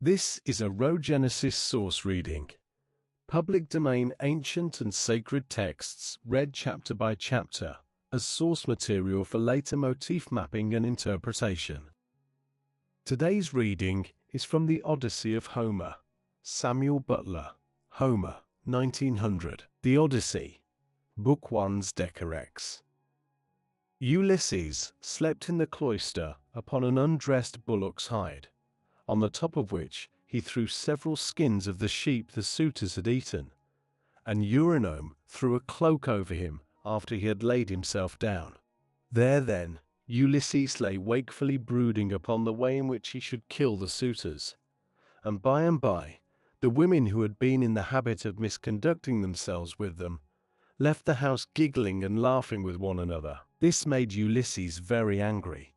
This is a Rhogenesis Source Reading. Public domain ancient and sacred texts read chapter by chapter as source material for later motif mapping and interpretation. Today's reading is from the Odyssey of Homer. Samuel Butler, Homer, 1900. The Odyssey, Book 1's Decorex. Ulysses slept in the cloister upon an undressed bullock's hide, on the top of which he threw several skins of the sheep the suitors had eaten, and Eurynome threw a cloak over him after he had laid himself down. There then Ulysses lay wakefully brooding upon the way in which he should kill the suitors, and by the women who had been in the habit of misconducting themselves with them left the house giggling and laughing with one another. This made Ulysses very angry,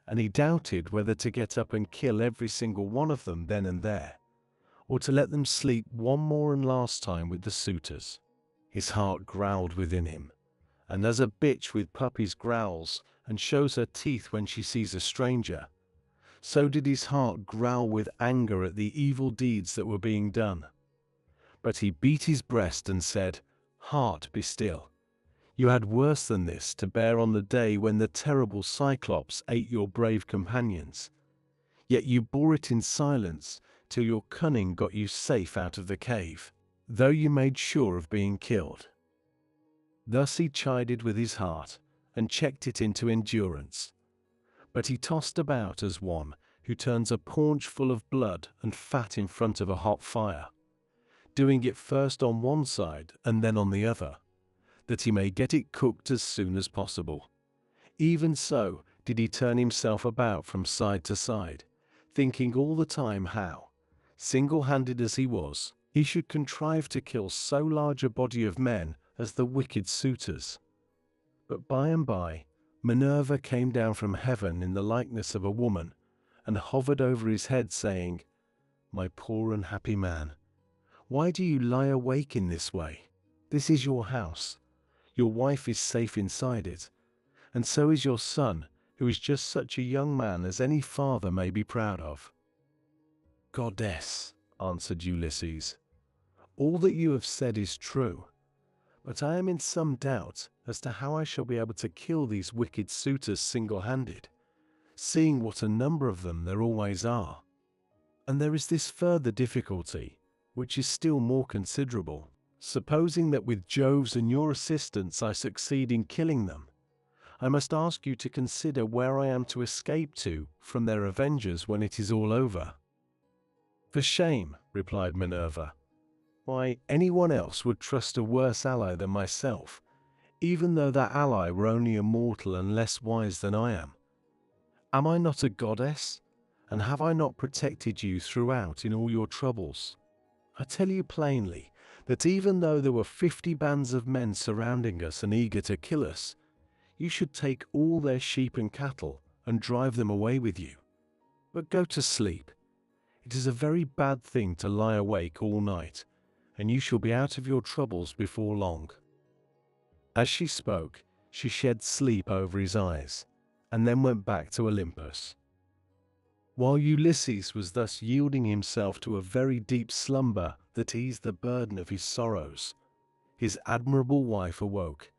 and he doubted whether to get up and kill every single one of them then and there, or to let them sleep one more and last time with the suitors. His heart growled within him, and as a bitch with puppies growls and shows her teeth when she sees a stranger, so did his heart growl with anger at the evil deeds that were being done. But he beat his breast and said, "Heart, be still. You had worse than this to bear on the day when the terrible Cyclops ate your brave companions. Yet you bore it in silence till your cunning got you safe out of the cave, though you made sure of being killed." Thus he chided with his heart and checked it into endurance. But he tossed about as one who turns a paunch full of blood and fat in front of a hot fire, doing it first on one side and then on the other, that he may get it cooked as soon as possible. Even so did he turn himself about from side to side, thinking all the time how, single-handed as he was, he should contrive to kill so large a body of men as the wicked suitors. But by and by Minerva came down from heaven in the likeness of a woman, and hovered over his head, saying, "My poor unhappy man, why do you lie awake in this way? This is your house. Your wife is safe inside it, and so is your son, who is just such a young man as any father may be proud of." "Goddess," answered Ulysses, "all that you have said is true, but I am in some doubt as to how I shall be able to kill these wicked suitors single-handed, seeing what a number of them there always are. And there is this further difficulty, which is still more considerable. Supposing that with Jove's and your assistance I succeed in killing them, I must ask you to consider where I am to escape to from their avengers when it is all over." "For shame," replied Minerva. "Why, anyone else would trust a worse ally than myself, even though that ally were only a mortal and less wise than I am. Am I not a goddess, and have I not protected you throughout in all your troubles? I tell you plainly that even though there were 50 bands of men surrounding us and eager to kill us, you should take all their sheep and cattle and drive them away with you. But go to sleep. It is a very bad thing to lie awake all night, and you shall be out of your troubles before long." As she spoke, she shed sleep over his eyes, and then went back to Olympus. While Ulysses was thus yielding himself to a very deep slumber that eased the burden of his sorrows, his admirable wife awoke,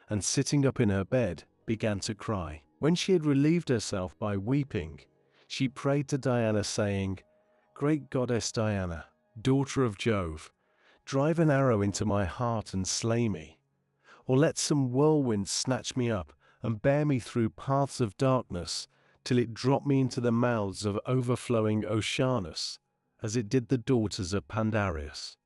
and sitting up in her bed, began to cry. When she had relieved herself by weeping, she prayed to Diana, saying, "Great goddess Diana, daughter of Jove, drive an arrow into my heart and slay me, or let some whirlwind snatch me up and bear me through paths of darkness till it drop me into the mouths of overflowing Oceanus, as it did the daughters of Pandareus.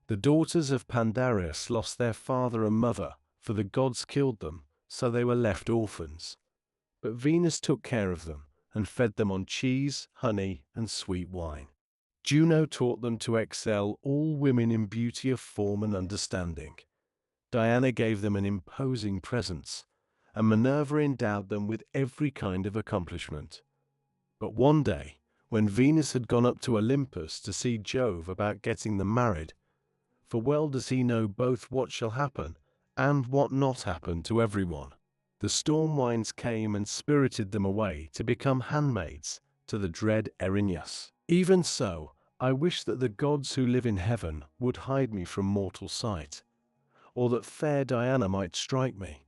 The daughters of Pandareus lost their father and mother, for the gods killed them, so they were left orphans. But Venus took care of them, and fed them on cheese, honey, and sweet wine. Juno taught them to excel all women in beauty of form and understanding. Diana gave them an imposing presence, and Minerva endowed them with every kind of accomplishment. But one day, when Venus had gone up to Olympus to see Jove about getting them married, for well does he know both what shall happen and what not happen to everyone, the storm winds came and spirited them away to become handmaids to the dread Erinyes. Even so, I wish that the gods who live in heaven would hide me from mortal sight, or that fair Diana might strike me,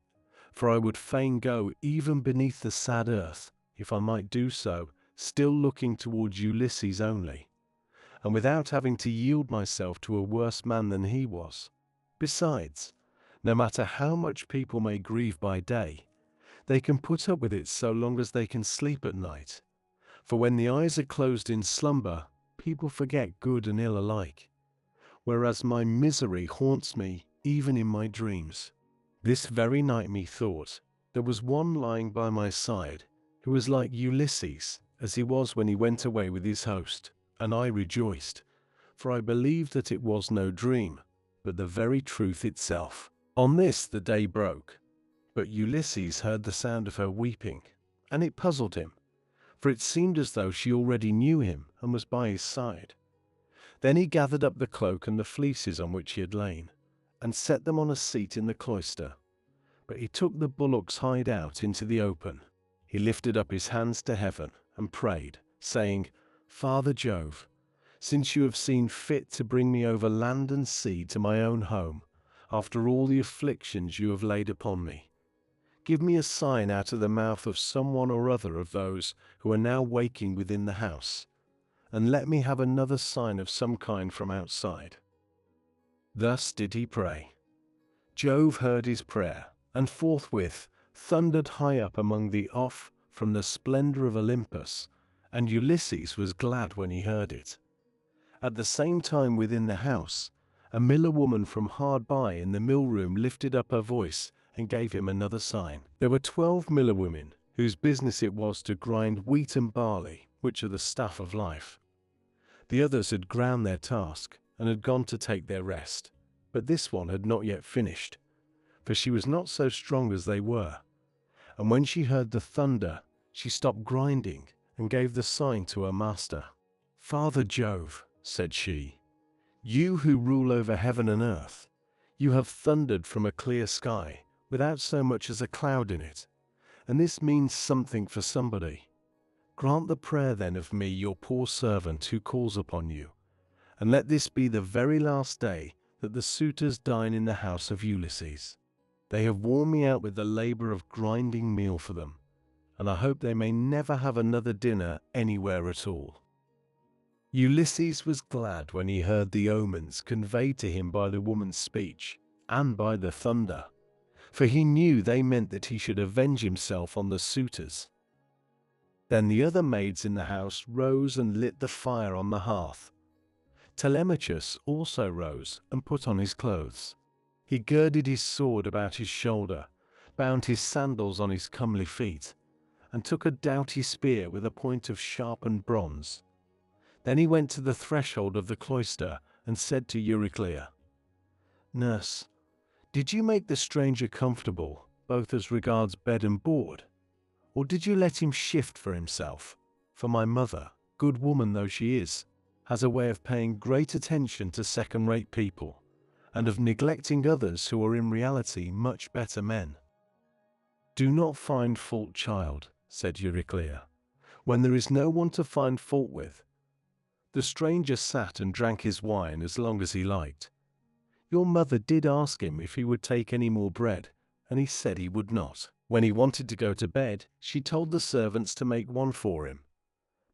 for I would fain go even beneath the sad earth, if I might do so, still looking towards Ulysses only, and without having to yield myself to a worse man than he was. Besides, no matter how much people may grieve by day, they can put up with it so long as they can sleep at night. For when the eyes are closed in slumber, people forget good and ill alike, whereas my misery haunts me even in my dreams. This very night, methought, there was one lying by my side, who was like Ulysses, as he was when he went away with his host, and I rejoiced, for I believed that it was no dream, but the very truth itself. On this the day broke, but Ulysses heard the sound of her weeping, and it puzzled him, for it seemed as though she already knew him and was by his side. Then he gathered up the cloak and the fleeces on which he had lain, and set them on a seat in the cloister. But he took the bullock's hide out into the open. He lifted up his hands to heaven and prayed, saying, Father Jove, since you have seen fit to bring me over land and sea to my own home, after all the afflictions you have laid upon me, give me a sign out of the mouth of someone or other of those who are now waking within the house, and let me have another sign of some kind from outside. Thus did he pray. Jove heard his prayer, and forthwith thundered high up among the off from the splendor of Olympus, and Ulysses was glad when he heard it. At the same time within the house, a miller woman from hard by in the mill room lifted up her voice and gave him another sign. There were 12 miller women, whose business it was to grind wheat and barley, which are the stuff of life. The others had ground their task, and had gone to take their rest, but this one had not yet finished, for she was not so strong as they were, and when she heard the thunder, she stopped grinding, and gave the sign to her master. Father Jove, said she, you who rule over heaven and earth, you have thundered from a clear sky, without so much as a cloud in it, and this means something for somebody. Grant the prayer then of me, your poor servant who calls upon you, and let this be the very last day that the suitors dine in the house of Ulysses. They have worn me out with the labor of grinding meal for them, and I hope they may never have another dinner anywhere at all. Ulysses was glad when he heard the omens conveyed to him by the woman's speech and by the thunder, for he knew they meant that he should avenge himself on the suitors. Then the other maids in the house rose and lit the fire on the hearth. Telemachus also rose and put on his clothes. He girded his sword about his shoulder, bound his sandals on his comely feet, and took a doughty spear with a point of sharpened bronze. Then he went to the threshold of the cloister and said to Euryclea, Nurse, did you make the stranger comfortable, both as regards bed and board, or did you let him shift for himself? For my mother, good woman though she is, has a way of paying great attention to second-rate people, and of neglecting others who are in reality much better men. Do not find fault, child, said Euryclea, when there is no one to find fault with. The stranger sat and drank his wine as long as he liked. Your mother did ask him if he would take any more bread, and he said he would not. When he wanted to go to bed, she told the servants to make one for him.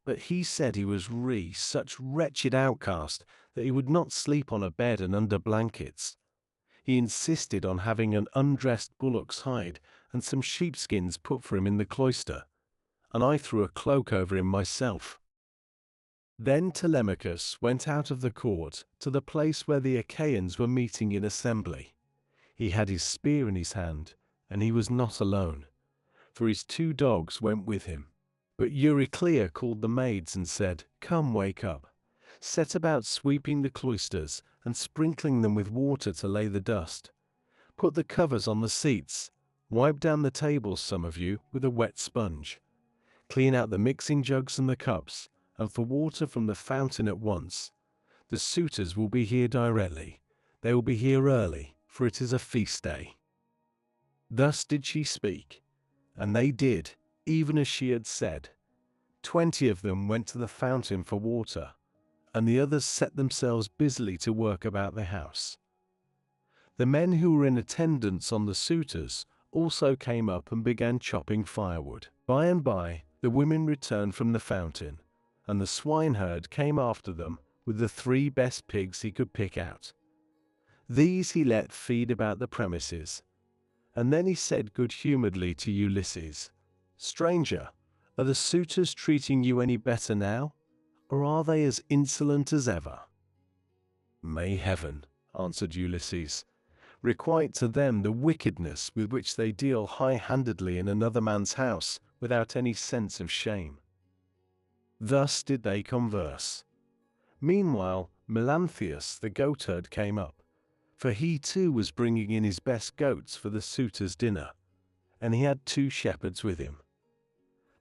But he said he was such wretched outcast that he would not sleep on a bed and under blankets. He insisted on having an undressed bullock's hide and some sheepskins put for him in the cloister, and I threw a cloak over him myself. Then Telemachus went out of the court to the place where the Achaeans were meeting in assembly. He had his spear in his hand, and he was not alone, for his 2 dogs went with him. But Euryclea called the maids and said, Come, wake up. Set about sweeping the cloisters and sprinkling them with water to lay the dust. Put the covers on the seats. Wipe down the tables, some of you, with a wet sponge. Clean out the mixing jugs and the cups, and for water from the fountain at once. The suitors will be here directly. They will be here early, for it is a feast day. Thus did she speak, and they did, even as she had said. 20 of them went to the fountain for water, and the others set themselves busily to work about the house. The men who were in attendance on the suitors also came up and began chopping firewood. By and by, the women returned from the fountain, and the swineherd came after them with the 3 best pigs he could pick out. These he let feed about the premises, and then he said good-humoredly to Ulysses, "Stranger, are the suitors treating you any better now, or are they as insolent as ever?" "May heaven," answered Ulysses, "requite to them the wickedness with which they deal high-handedly in another man's house without any sense of shame." Thus did they converse. Meanwhile, Melanthius the goatherd came up, for he too was bringing in his best goats for the suitors' dinner, and he had 2 shepherds with him.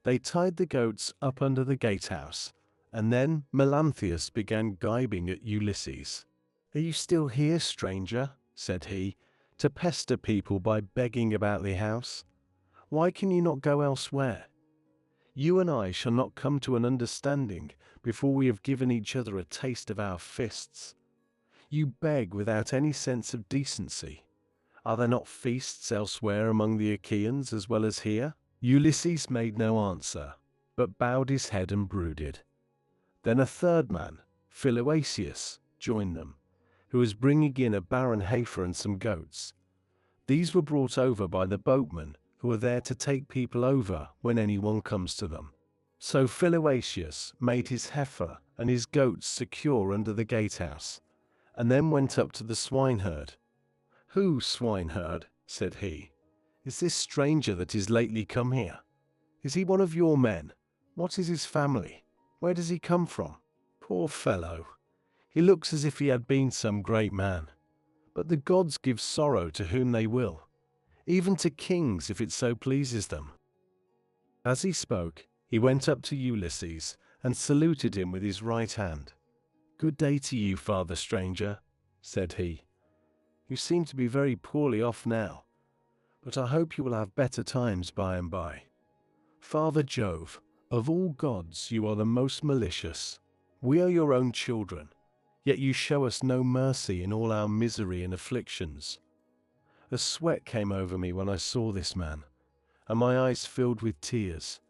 They tied the goats up under the gatehouse, and then Melanthius began gibing at Ulysses. "Are you still here, stranger?" said he, "to pester people by begging about the house? Why can you not go elsewhere? You and I shall not come to an understanding before we have given each other a taste of our fists. You beg without any sense of decency. Are there not feasts elsewhere among the Achaeans as well as here?" Ulysses made no answer, but bowed his head and brooded. Then a third man, Philoasius, joined them, who was bringing in a barren heifer and some goats. These were brought over by the boatmen, who are there to take people over when anyone comes to them. So Philoasius made his heifer and his goats secure under the gatehouse, and then went up to the swineherd. "Who, swineherd?" said he. "Is this stranger that is lately come here? Is he one of your men? What is his family? Where does he come from? Poor fellow! He looks as if he had been some great man. But the gods give sorrow to whom they will, even to kings if it so pleases them." As he spoke, he went up to Ulysses and saluted him with his right hand. "Good day to you, father stranger," said he. "You seem to be very poorly off now, but I hope you will have better times by and by. Father Jove, of all gods you are the most malicious. We are your own children, yet you show us no mercy in all our misery and afflictions." A sweat came over me when I saw this man, and my eyes filled with tears,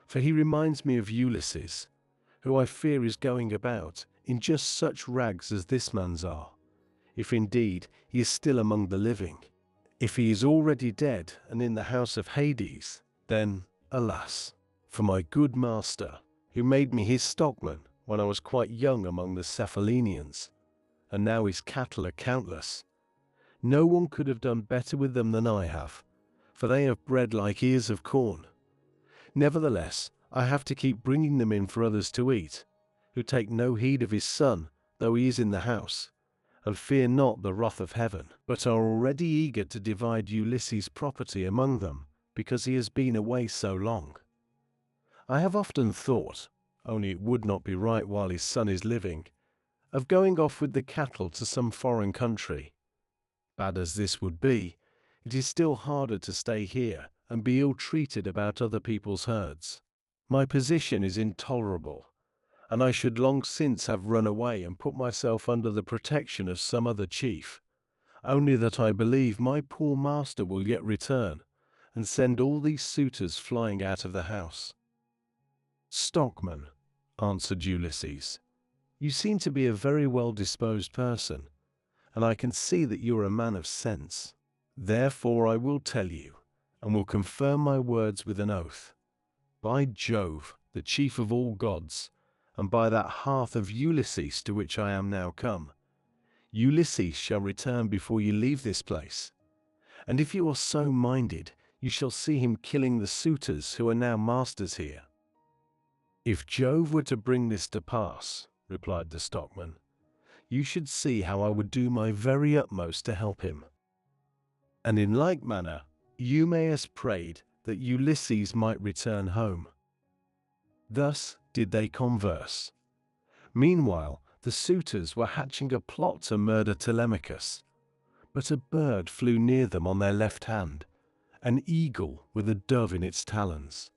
for he reminds me of Ulysses, who I fear is going about in just such rags as this man's are, if indeed he is still among the living. If he is already dead and in the house of Hades, then, alas, for my good master, who made me his stockman when I was quite young among the Cephallenians, and now his cattle are countless. No one could have done better with them than I have, for they have bred like ears of corn. Nevertheless, I have to keep bringing them in for others to eat, who take no heed of his son, though he is in the house, and fear not the wrath of heaven, but are already eager to divide Ulysses' property among them, because he has been away so long. I have often thought, only it would not be right while his son is living, of going off with the cattle to some foreign country. Bad as this would be, it is still harder to stay here and be ill-treated about other people's herds. My position is intolerable, and I should long since have run away and put myself under the protection of some other chief, only that I believe my poor master will yet return and send all these suitors flying out of the house." "Stockman," answered Ulysses, "you seem to be a very well-disposed person, and I can see that you are a man of sense. Therefore I will tell you, and will confirm my words with an oath. By Jove, the chief of all gods, and by that hearth of Ulysses to which I am now come, Ulysses shall return before you leave this place. And if you are so minded, you shall see him killing the suitors who are now masters here." "If Jove were to bring this to pass," replied the stockman, "you should see how I would do my very utmost to help him." And in like manner, Eumaeus prayed that Ulysses might return home. Thus did they converse. Meanwhile, the suitors were hatching a plot to murder Telemachus, but a bird flew near them on their left hand, an eagle with a dove in its talons.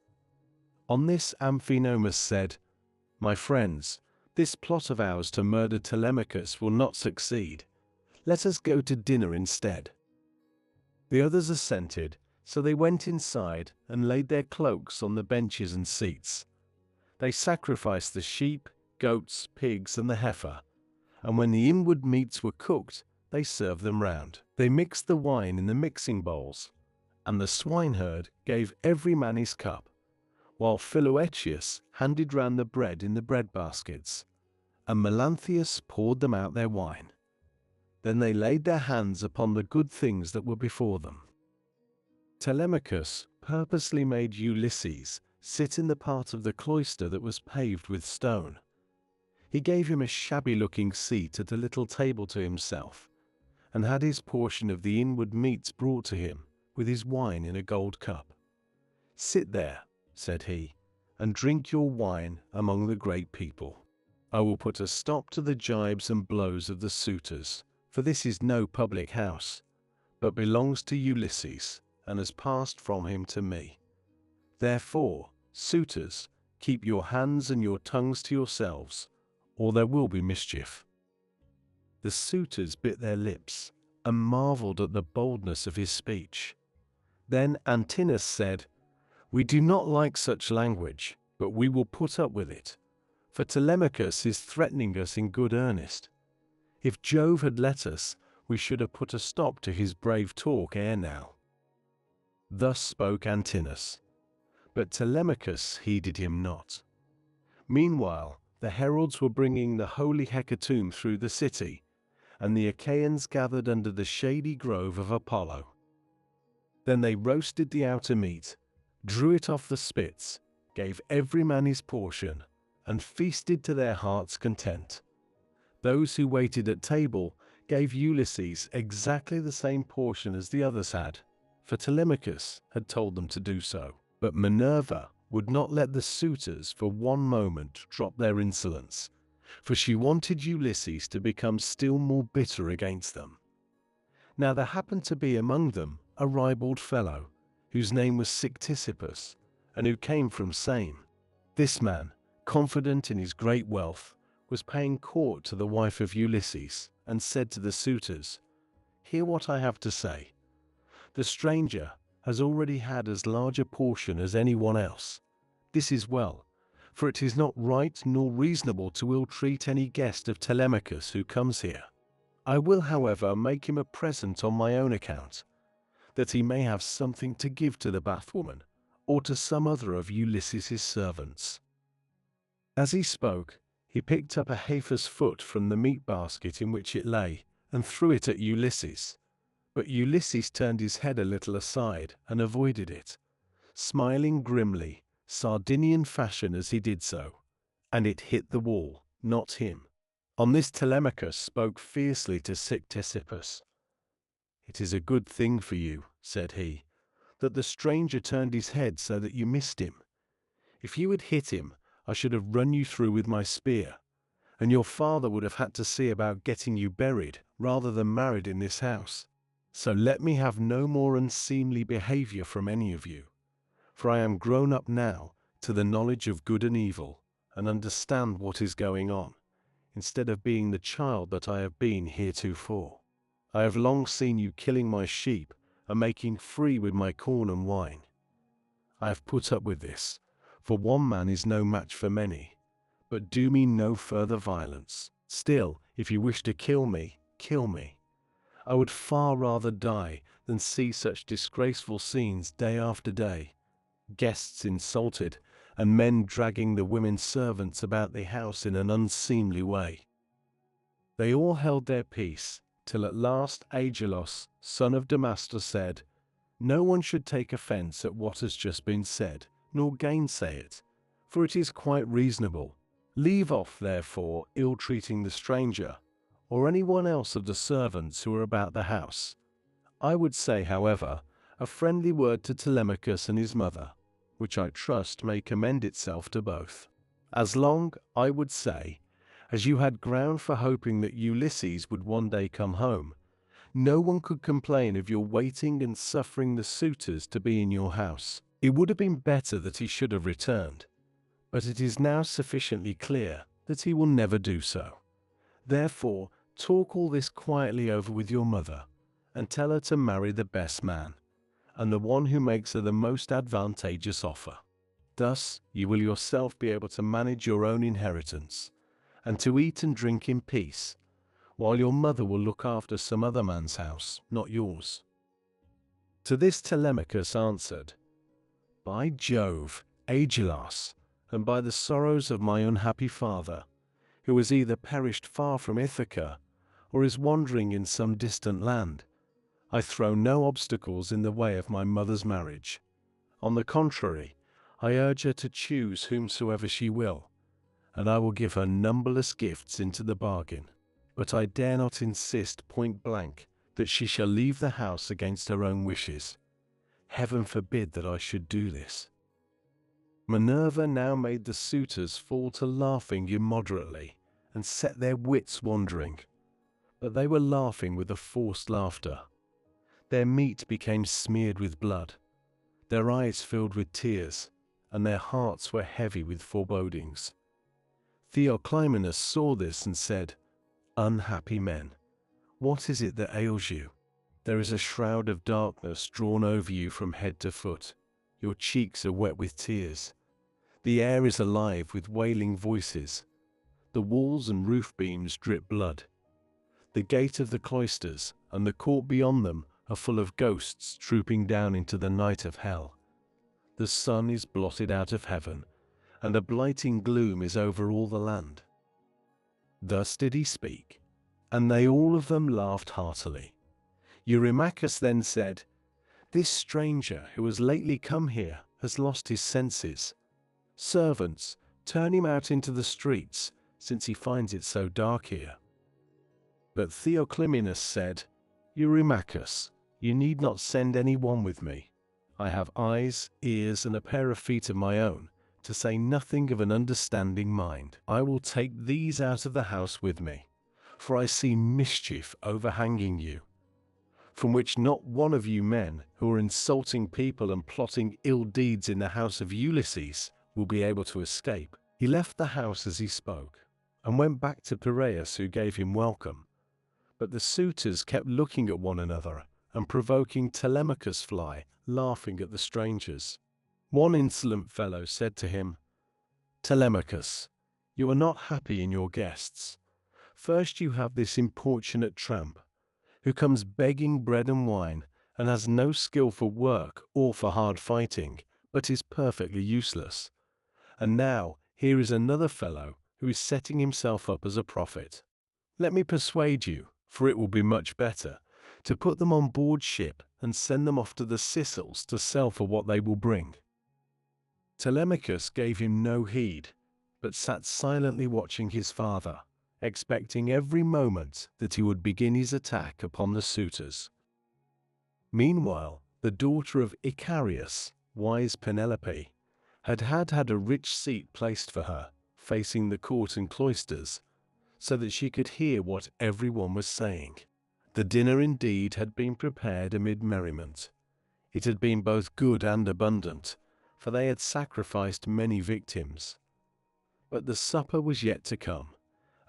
On this Amphinomus said, "My friends, This plot of ours to murder Telemachus will not succeed. Let us go to dinner instead." The others assented, so they went inside and laid their cloaks on the benches and seats. They sacrificed the sheep, goats, pigs, and the heifer, and when the inward meats were cooked, they served them round. They mixed the wine in the mixing bowls, and the swineherd gave every man his cup, while Philoetius handed round the bread in the bread baskets, and Melanthius poured them out their wine. Then they laid their hands upon the good things that were before them. Telemachus purposely made Ulysses sit in the part of the cloister that was paved with stone. He gave him a shabby-looking seat at a little table to himself, and had his portion of the inward meats brought to him, with his wine in a gold cup. "Sit there," said he, "and drink your wine among the great people. I will put a stop to the gibes and blows of the suitors, for this is no public house, but belongs to Ulysses, and has passed from him to me. Therefore, suitors, keep your hands and your tongues to yourselves, or there will be mischief." The suitors bit their lips, and marveled at the boldness of his speech. Then Antinous said, "We do not like such language, but we will put up with it, for Telemachus is threatening us in good earnest. If Jove had let us, we should have put a stop to his brave talk ere now." Thus spoke Antinous, but Telemachus heeded him not. Meanwhile, the heralds were bringing the holy hecatomb through the city, and the Achaeans gathered under the shady grove of Apollo. Then they roasted the outer meat, drew it off the spits, gave every man his portion, and feasted to their heart's content. Those who waited at table gave Ulysses exactly the same portion as the others had, for Telemachus had told them to do so. But Minerva would not let the suitors for one moment drop their insolence, for she wanted Ulysses to become still more bitter against them. Now there happened to be among them a ribald fellow, whose name was Sictissippus, and who came from Same. This man, confident in his great wealth, was paying court to the wife of Ulysses, and said to the suitors, "Hear what I have to say. The stranger has already had as large a portion as anyone else. This is well, for it is not right nor reasonable to ill-treat any guest of Telemachus who comes here. I will, however, make him a present on my own account, that he may have something to give to the bathwoman, or to some other of Ulysses' servants." As he spoke, he picked up a heifer's foot from the meat basket in which it lay, and threw it at Ulysses. But Ulysses turned his head a little aside and avoided it, smiling grimly, Sardinian fashion as he did so, and it hit the wall, not him. On this Telemachus spoke fiercely to Sictissippus. "It is a good thing for you," said he, "that the stranger turned his head so that you missed him. If you had hit him, I should have run you through with my spear, and your father would have had to see about getting you buried rather than married in this house. So let me have no more unseemly behavior from any of you, for I am grown up now to the knowledge of good and evil, and understand what is going on, instead of being the child that I have been heretofore. I have long seen you killing my sheep and making free with my corn and wine. I have put up with this, for one man is no match for many, but do me no further violence. Still, if you wish to kill me, kill me. I would far rather die than see such disgraceful scenes day after day, guests insulted, and men dragging the women servants about the house in an unseemly way." They all held their peace, till at last Aegelos, son of Damastor, said, "No one should take offense at what has just been said, nor gainsay it, for it is quite reasonable. Leave off, therefore, ill-treating the stranger, or anyone else of the servants who are about the house. I would say, however, a friendly word to Telemachus and his mother, which I trust may commend itself to both. As long, I would say, as you had ground for hoping that Ulysses would one day come home, no one could complain of your waiting and suffering the suitors to be in your house. It would have been better that he should have returned, but it is now sufficiently clear that he will never do so. Therefore, talk all this quietly over with your mother, and tell her to marry the best man, and the one who makes her the most advantageous offer. Thus, you will yourself be able to manage your own inheritance, and to eat and drink in peace, while your mother will look after some other man's house, not yours." To this Telemachus answered, "By Jove, Aegilas, and by the sorrows of my unhappy father, who has either perished far from Ithaca, or is wandering in some distant land, I throw no obstacles in the way of my mother's marriage. On the contrary, I urge her to choose whomsoever she will, and I will give her numberless gifts into the bargain. But I dare not insist point blank that she shall leave the house against her own wishes. Heaven forbid that I should do this." Minerva now made the suitors fall to laughing immoderately, and set their wits wandering. But they were laughing with a forced laughter. Their meat became smeared with blood, their eyes filled with tears, and their hearts were heavy with forebodings. Theoclymenus saw this and said, "Unhappy men, what is it that ails you? There is a shroud of darkness drawn over you from head to foot. Your cheeks are wet with tears. The air is alive with wailing voices. The walls and roof beams drip blood. The gate of the cloisters and the court beyond them are full of ghosts trooping down into the night of hell. The sun is blotted out of heaven, and a blighting gloom is over all the land." Thus did he speak, and they all of them laughed heartily. Eurymachus then said, "This stranger who has lately come here has lost his senses. Servants, turn him out into the streets, since he finds it so dark here." But Theoclymenus said, "Eurymachus, you need not send any one with me. I have eyes, ears, and a pair of feet of my own, to say nothing of an understanding mind. I will take these out of the house with me, for I see mischief overhanging you, from which not one of you men who are insulting people and plotting ill deeds in the house of Ulysses will be able to escape." He left the house as he spoke, and went back to Piraeus, who gave him welcome. But the suitors kept looking at one another, and provoking Telemachus fly, laughing at the strangers. One insolent fellow said to him, "Telemachus, you are not happy in your guests. First you have this importunate tramp, who comes begging bread and wine, and has no skill for work or for hard fighting, but is perfectly useless. And now here is another fellow who is setting himself up as a prophet. Let me persuade you, for it will be much better, to put them on board ship and send them off to the Sicels to sell for what they will bring." Telemachus gave him no heed, but sat silently watching his father, expecting every moment that he would begin his attack upon the suitors. Meanwhile, the daughter of Icarius, wise Penelope, had had a rich seat placed for her, facing the court and cloisters, so that she could hear what everyone was saying. The dinner indeed had been prepared amid merriment. It had been both good and abundant, for they had sacrificed many victims. But the supper was yet to come,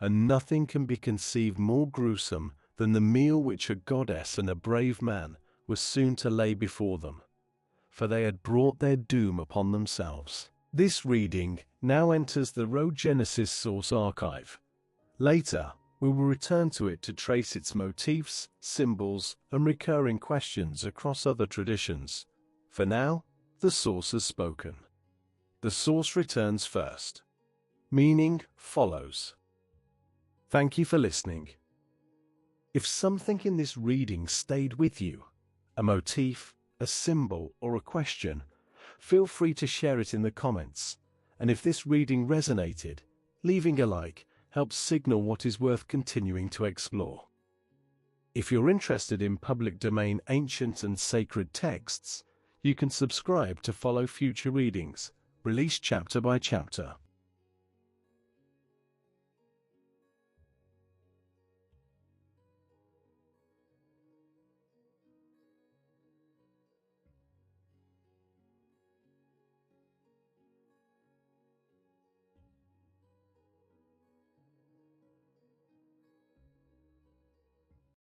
and nothing can be conceived more gruesome than the meal which a goddess and a brave man were soon to lay before them, for they had brought their doom upon themselves. This reading now enters the Rhogenesis Source Archive. Later, we will return to it to trace its motifs, symbols, and recurring questions across other traditions. For now, the source has spoken. The source returns first. Meaning follows. Thank you for listening. If something in this reading stayed with you, a motif, a symbol, or a question, feel free to share it in the comments. And if this reading resonated, leaving a like helps signal what is worth continuing to explore. If you're interested in public domain ancient and sacred texts, you can subscribe to follow future readings, released chapter by chapter.